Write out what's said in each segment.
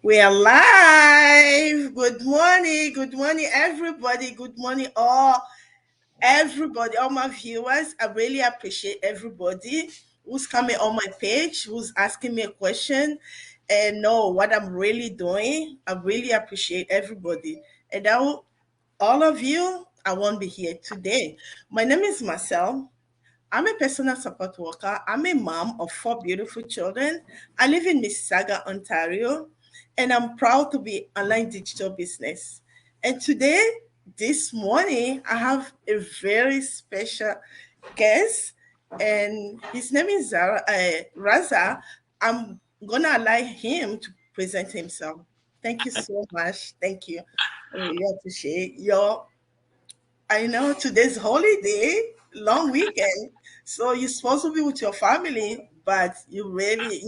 We are live. Good morning, everybody. Good morning, everybody, all my viewers. I really appreciate everybody who's coming on my page, who's asking me a question, and know what I'm really doing. I really appreciate everybody, and now all of you. I won't be here today. My name is Marcel. I'm a personal support worker. I'm a mom of four beautiful children. I live in Mississauga, Ontario, and I'm proud to be online digital business. And today, this morning, I have a very special guest, and his name is Raza. I'm gonna allow him to present himself. Thank you so much. Thank you. I really appreciate your I know today's holiday, long weekend, so you're supposed to be with your family, but you really,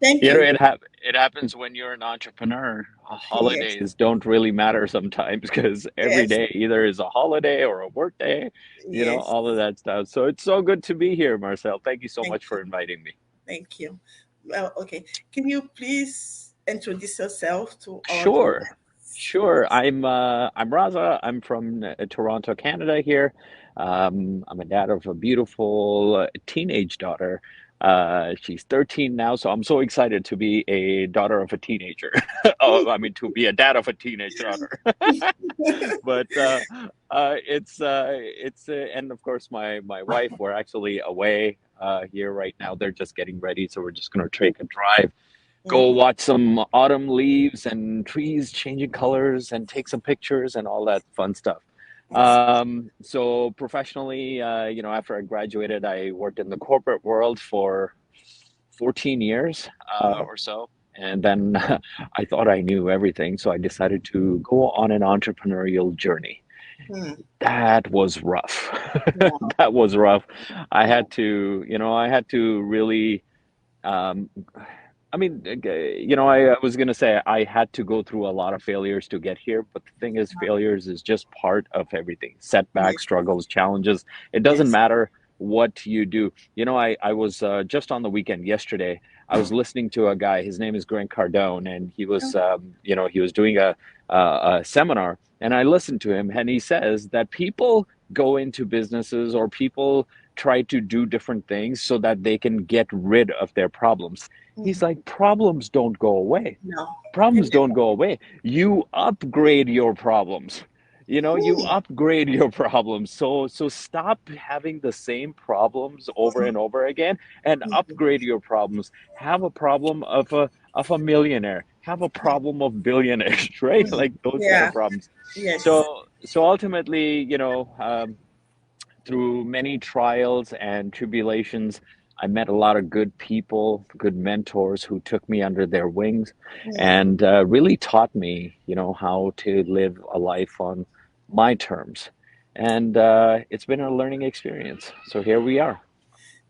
thank You know, you. it happens when you're an entrepreneur. Yes, Holidays don't really matter sometimes because every yes, day either is a holiday or a work day, yes. all of that stuff. So it's so good to be here, Marcel. Thank you so Thank much you. for inviting me. Thank you. Well, okay. Can you please introduce yourself to our Sure. viewers? Sure. Yes. I'm Raza. I'm from Toronto, Canada here. I'm a dad of a beautiful teenage daughter. She's 13 now, so I'm so excited to be a daughter of a teenager. Oh, I mean, to be a dad of a teenage daughter. But and of course my wife, we're actually away here right now. They're just getting ready, so we're just gonna take a drive, go Mhm. watch some autumn leaves and trees changing colors and take some pictures and all that fun stuff. Yes. So professionally, after I graduated, I worked in the corporate world for 14 years Wow. or so. And then I thought I knew everything, so I decided to go on an entrepreneurial journey. Hmm. That was rough. Wow. That was rough. Wow. I had to really um, I was gonna say I had to go through a lot of failures to get here, but the thing is, failures is just part of everything. Setbacks, Yes. struggles, challenges. It doesn't Yes. matter what you do. I was just on the weekend yesterday. I was listening to a guy. His name is Grant Cardone, and he was doing a seminar, and I listened to him, and he says that people go into businesses or people try to do different things so that they can get rid of their problems. He's Mhm. like, problems don't go away. No. They Problems don't never. go away. You upgrade your problems. You Hmm. upgrade your problems. So stop having the same problems over and over again and Mhm. upgrade your problems. Have a problem of a millionaire. Have a problem of billionaires, right? Mhm. Like those kind Yeah. of problems. Yes. So ultimately, through many trials and tribulations, I met a lot of good people, good mentors who took me under their wings Hmm. and really taught me, how to live a life on my terms. And it's been a learning experience. So here we are.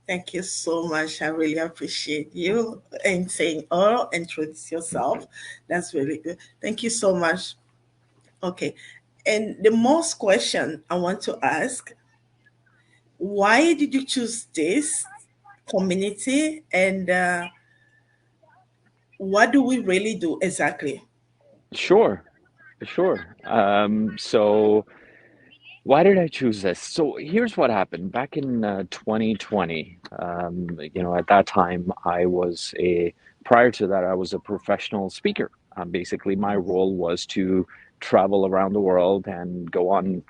Thank you so much. I really appreciate you and saying, oh, introduce yourself. That's really good. Thank you so much. Okay. And the most question I want to ask, why did you choose this community and what do we really do exactly? Sure, sure. So why did I choose this? So here's what happened. Back in 2020, at that time, prior to that, I was a professional speaker. Basically, my role was to travel around the world and go on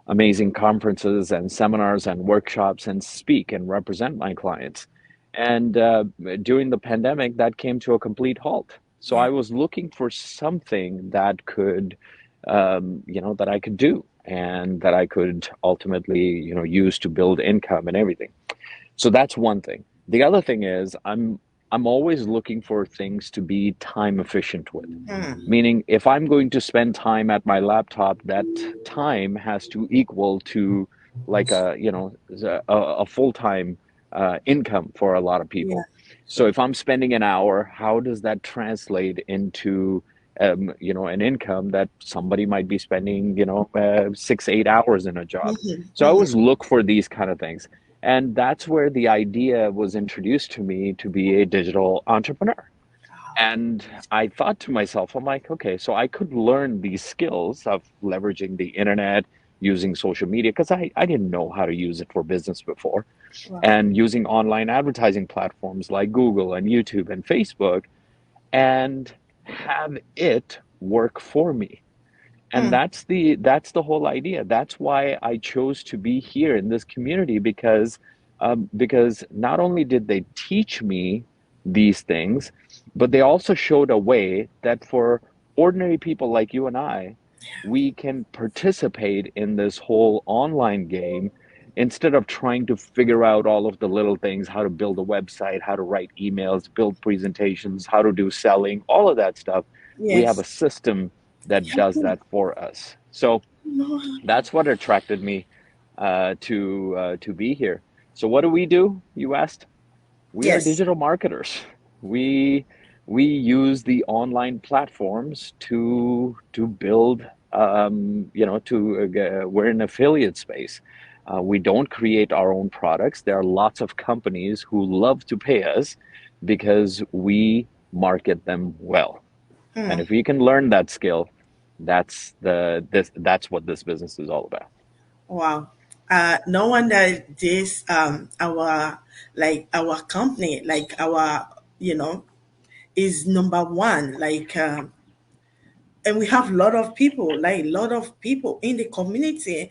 amazing conferences and seminars and workshops and speak and represent my clients. And during the pandemic, that came to a complete halt. So Yeah. I was looking for something that that I could do and that I could ultimately, use to build income and everything. So that's one thing. The other thing is I'm always looking for things to be time efficient with. Hmm. Meaning, if I'm going to spend time at my laptop, that time has to equal to like a full-time income for a lot of Yeah. people. So Sure. if I'm spending an hour, how does that translate into an income that somebody might be spending, 6, 8 hours in a job? Hmm. So I Hmm. always look for these kind of things. And that's where the idea was introduced to me to be a digital entrepreneur. And I thought to myself, I'm like, okay, so I could learn these skills of leveraging the internet, using social media, because I didn't know how to use it for business before, Wow. and using online advertising platforms like Google and YouTube and Facebook, and have it work for me. And Hmm. that's the whole idea. That's why I chose to be here in this community, because not only did they teach me these things, but they also showed a way that for ordinary people like you and I, we can participate in this whole online game instead of trying to figure out all of the little things, how to build a website, how to write emails, build presentations, how to do selling, all of that stuff. We have Yes. a system that does Yeah. that for us. So No. that's what attracted me to be here. So what do we do? You asked. We are Yes. digital marketers. We we use the online platforms to build. We're in affiliate space. We don't create our own products. There are lots of companies who love to pay us because we market them well. And Hmm. if we can learn that skill, that's what this business is all about. Wow. No wonder this our like our company, like our you know, is number one. Like and we have a lot of people, like a lot of people in the community,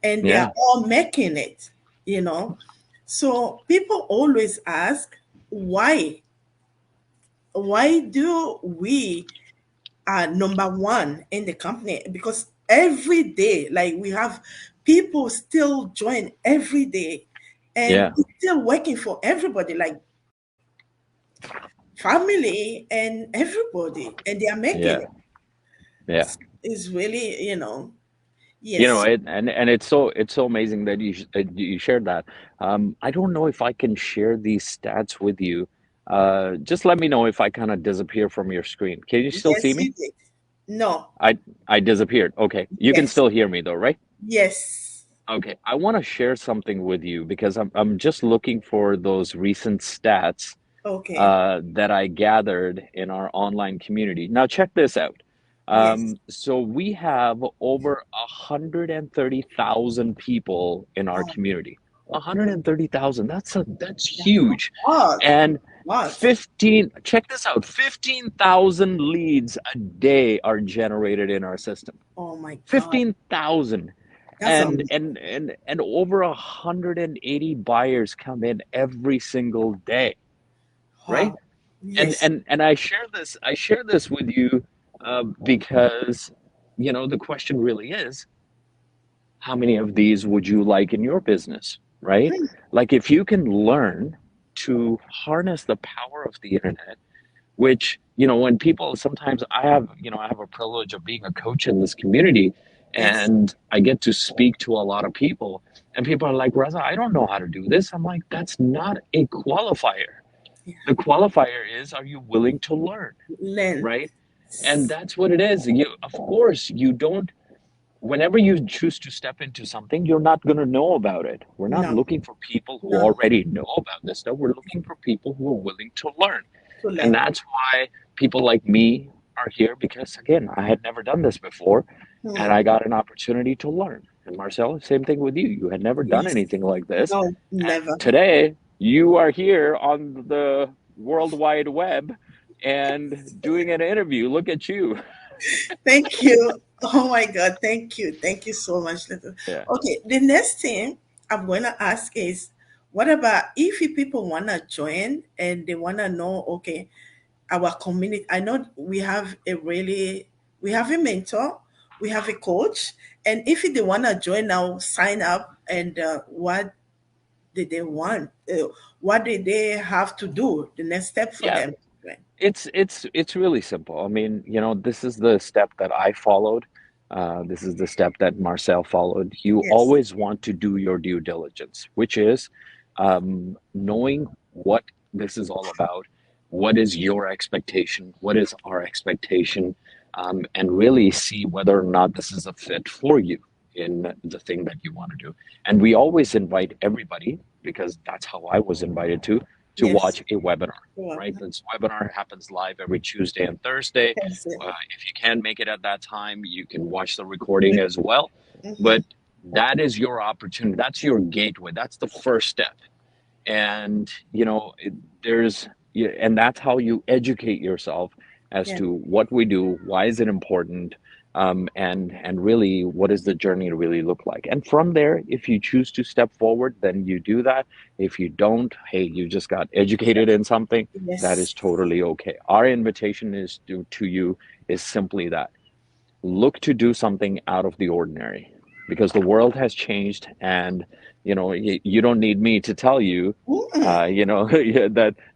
and they are Yeah, all making it, you know. So people always ask why do we are number one in the company? Because every day, like we have people still join every day, and yeah, it's still working for everybody, like family and everybody, and they are making yeah, it. yeah. It's really, You know, yes. and it's so amazing that you shared that. I don't know if I can share these stats with you. Just let me know if I kind of disappear from your screen. Can you still see Yes, me? you did. No. I disappeared. Okay, you can Yes. still hear me though, right? Yes. Okay, I want to share something with you because I'm just looking for those recent stats Okay. that I gathered in our online community. Now, check this out. Yes. So we have over 130,000 people in our Oh, community. 130,000. That's that's a huge. lot. And Lot. 15, check this out, 15,000 leads a day are generated in our system. Oh my God. 15,000. That's a And over 180 buyers come in every single day, right? wow. and Yes. and and I share this with you because the question really is, how many of these would you like in your business, right? Hmm. Like if you can learn to harness the power of the internet, which when people sometimes I have a privilege of being a coach in this community, Yes. and I get to speak to a lot of people, and people are like, Reza, I don't know how to do this. I'm like, that's not a qualifier. Yeah. The qualifier is, are you willing to learn, Learn. right? And that's what it is. Of course, you don't, whenever you choose to step into something, you're not going to know about it. We're not No. looking for people who No. already know about this stuff. We're looking for people who are willing to learn. To And learn. that's why people like me are here, because, again, I had never done this before and Hmm. I got an opportunity to learn. And Marcel, same thing with you. You had never done Yes. anything like this. No. Never. And today, you are here on the World Wide Web and doing an interview. Look at you. Thank you. Oh my God. Thank you. Thank you so much. Yeah. Okay. The next thing I'm going to ask is, what about if you people want to join and they want to know, okay, our community, I know we have a mentor, we have a coach, and if they want to join now, sign up, and what did they want? What did they have to do? The next step for Yeah. them. Right. It's really simple. I mean, this is the step that I followed. This is the step that Marcel followed. You Yes. always want to do your due diligence, which is knowing what this is all about. What is your expectation? What is our expectation? And really see whether or not this is a fit for you in the thing that you want to do. And we always invite everybody, because that's how I was invited to. to Yes. watch a webinar, Sure. right? This webinar happens live every Tuesday and Thursday. That's it. If you can't make it at that time, you can watch the recording as well. Mm-hmm. But that is your opportunity. That's your gateway. That's the first step. And, there's, and that's how you educate yourself as Yeah. to what we do, why is it important, and really what does the journey really look like. And from there, if you choose to step forward, then you do that. If you don't, hey, you just got educated in something, that is Yes. totally okay. Our invitation is to you is simply that: look to do something out of the ordinary, because the world has changed. And you don't need me to tell you, Mm. yeah,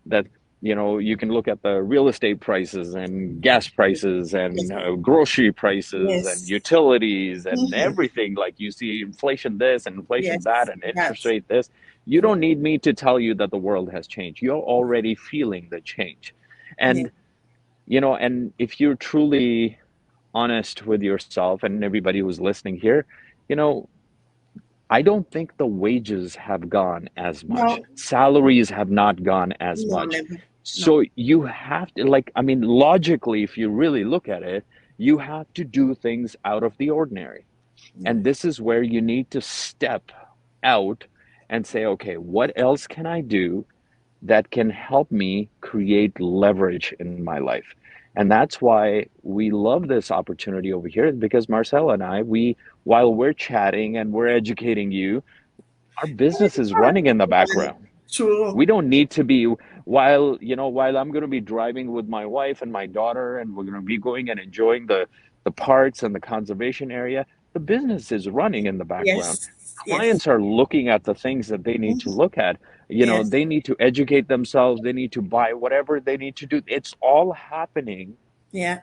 that you can look at the real estate prices and gas prices Yes. and grocery prices and Yes. utilities and Mm-hmm. everything. Like, you see inflation this and inflation that Yes. and interest That's rate this. You yeah. don't need me to tell you that the world has changed. You're already feeling the change. Yeah. And and if you're truly honest with yourself and everybody who's listening here, you know, I don't think the wages have gone as much. No. Salaries have not gone as No. much. Never. No. So you have to, like, I mean, logically, if you really look at it, you have to do things out of the ordinary. Yeah. And this is where you need to step out and say, okay, what else can I do that can help me create leverage in my life? And that's why we love this opportunity over here, because Marcella and I, while we're chatting and we're educating you, our business is running in the background. True. We don't need to be, while I'm going to be driving with my wife and my daughter, and we're going to be going and enjoying the parks and the conservation area, the business is running in the background. Yes. Yes. Clients are looking at the things that they need to Mhm. look at. Yes. They need to educate themselves, they need to buy whatever they need to do. It's all happening. Yeah.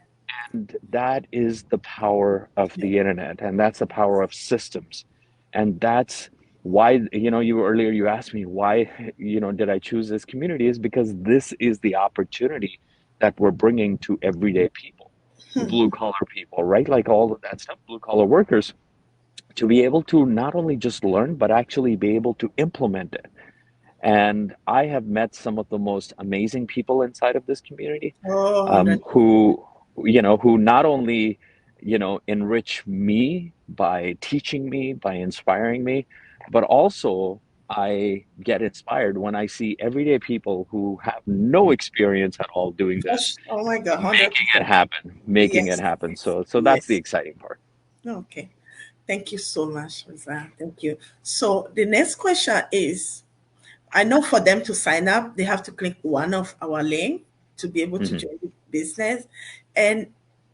And that is the power of Yeah. the internet, and that's the power of systems. And that's why, you earlier, you asked me why, did I choose this community, is because this is the opportunity that we're bringing to everyday people, Hmm. blue collar people, right? Like all of that stuff, blue collar workers, to be able to not only just learn, but actually be able to implement it. And I have met some of the most amazing people inside of this community, Oh, that. who not only, enrich me by teaching me, by inspiring me, but also I get inspired when I see everyday people who have no experience at all doing this, Oh my God. making it 100%. happen, making it Yes. happen. So that's the Yes. exciting part. Okay. Thank you so much, Rosa. Thank you. So the next question is, I know for them to sign up, they have to click one of our link to be able to Mhm. join the business. And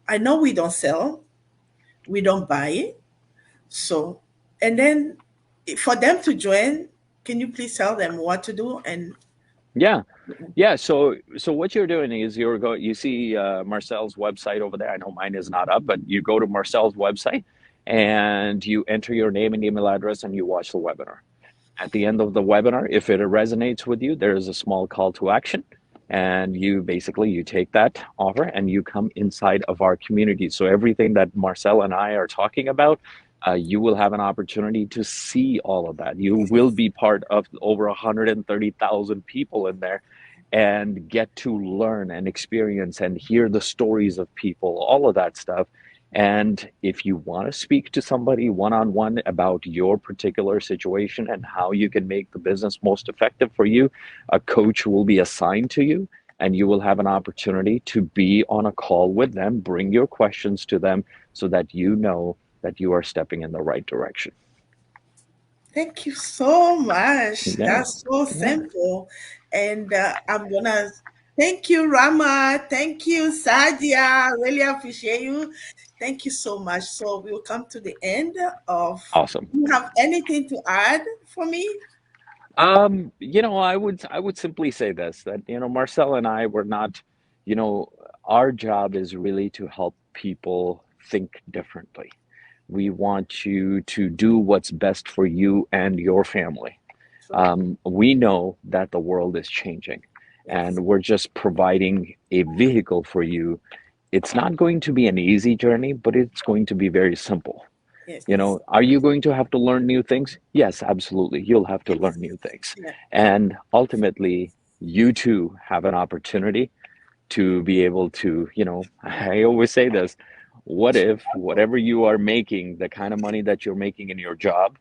I know we don't sell, we don't buy. So, and then for them to join, can you please tell them what to do? And Yeah. Yeah, so what you're doing is you see Marcel's website over there. I know mine is not up, but you go to Marcel's website and you enter your name and email address and you watch the webinar. At the end of the webinar, if it resonates with you, there is a small call to action, and you take that offer and you come inside of our community. So everything that Marcel and I are talking about, you will have an opportunity to see all of that. You will be part of over 130,000 people in there, and get to learn and experience and hear the stories of people, all of that stuff. And if you want to speak to somebody one on one about your particular situation and how you can make the business most effective for you, a coach will be assigned to you, and you will have an opportunity to be on a call with them, bring your questions to them, so that you know that you are stepping in the right direction. thank you so much. Yeah, That's so yeah. simple. And I'm gonna thank you, Rama. Thank you, Sadia. Really appreciate you. Thank you so much. So we'll come to the end of. Awesome. Do you have anything to add for me? I would simply say this, that, Marcel and I were not, you know, our job is really to help people think differently. We want you to do what's best for you and your family. So We know that the world is changing, yes, and we're just providing a vehicle for you. It's not going to be an easy journey, but it's going to be very simple. yes, Are you going to have to learn new things? Yes, absolutely. You'll have to learn new things. yeah, And ultimately, you too have an opportunity to be able to, I always say this, what if whatever you are making, the kind of money that you're making in your job,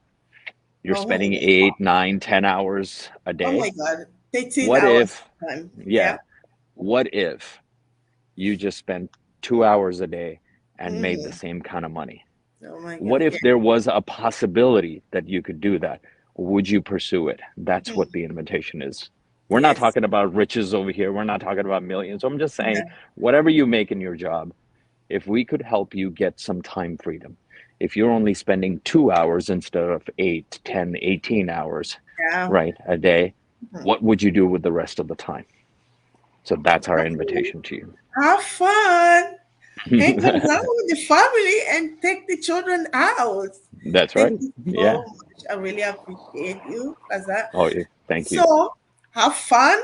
you're Oh my spending God. 8, 9, 10 hours a Oh day? my God. 13 What hours if, time. Yeah. yeah, what if you just spent 2 hours a day and made the Hmm. same kind of money? Oh my What God. Yeah. if there was a possibility that you could do that? Would you pursue it? That's what Hmm. the invitation is. We're not Yes. talking about riches over here. We're not talking about millions. I'm just saying, Yeah. whatever you make in your job, if we could help you get some time freedom, if you're only spending 2 hours instead of 8, 10, 18 hours, Yeah. right, a day, Mhm. what would you do with the rest of the time? So that's our invitation to Have fun. Hang you. around with the family and take the children out. That's Thank right. you Yeah. so much. I really appreciate you, Kaza. Oh, yeah. Thank you. So have fun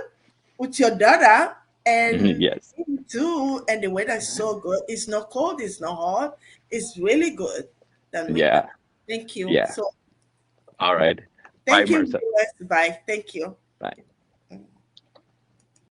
with your daughter and Yes. him too. And the weather is so good. It's not cold, it's not hot. It's really good. Danwika. Yeah. Thank you. Yeah. So All right. Bye, thank you, Marissa. viewers. Bye. Thank you. Bye.